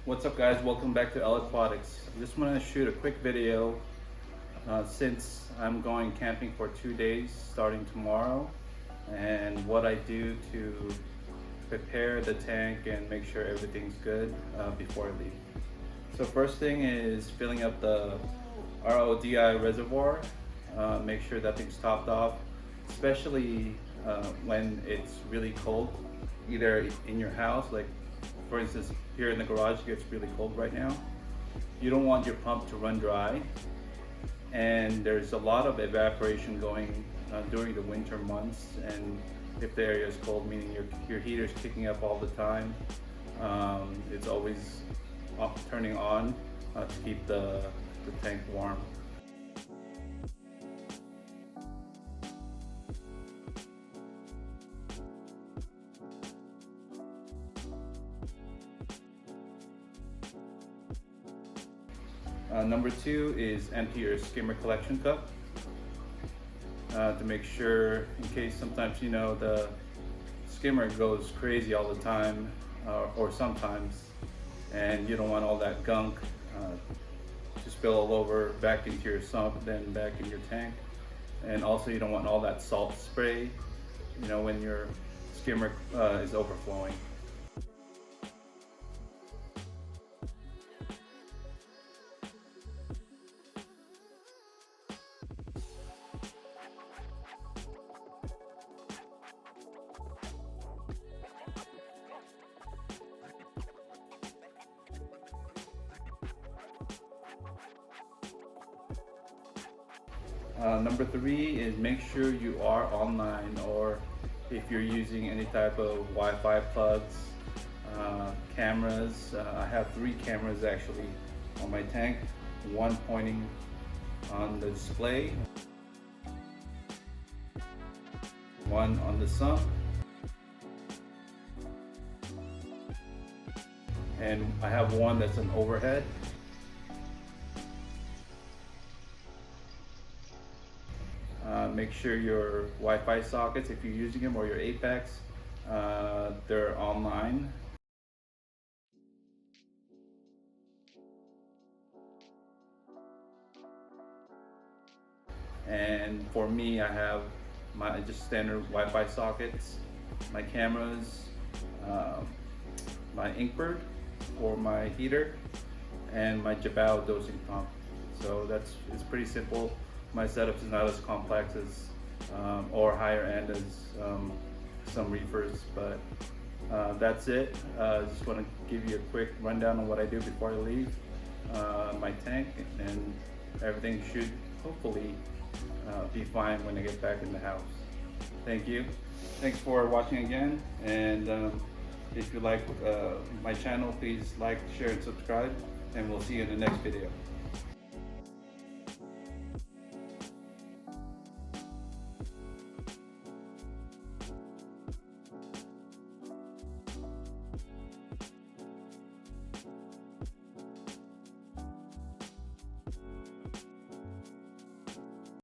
What's up guys, welcome back to L Aquatics. I just want to shoot a quick video since I'm going camping for 2 days starting tomorrow, and what I do to prepare the tank and make sure everything's good before I leave. So first thing is filling up the RODI reservoir. Make sure that thing's topped off, especially when it's really cold, either in your house, like for instance here in the garage it gets really cold right now. You don't want your pump to run dry, and there's a lot of evaporation going during the winter months, and if the area is cold, meaning your heater's kicking up all the time, it's always turning on to keep the tank warm. Number 2 is empty your skimmer collection cup to make sure, in case sometimes the skimmer goes crazy all the time or sometimes, and you don't want all that gunk to spill all over back into your sump, then back in your tank. And also you don't want all that salt spray when your skimmer is overflowing. Number 3 is make sure you are online, or if you're using any type of Wi-Fi plugs, cameras. I have 3 cameras actually on my tank, one pointing on the display, one on the sump, and I have one that's an overhead. Make sure your Wi-Fi sockets, if you're using them, or your Apex, they're online. And for me, I have my just standard Wi-Fi sockets, my cameras, my Inkbird for my heater, and my Jabao dosing pump. So it's pretty simple. My setup is not as complex as or higher end as some reefers, but that's it. Just want to give you a quick rundown on what I do before I leave my tank, and everything should hopefully be fine when I get back in the house. Thank you. Thanks for watching again, and if you like my channel, please like, share, and subscribe, and we'll see you in the next video.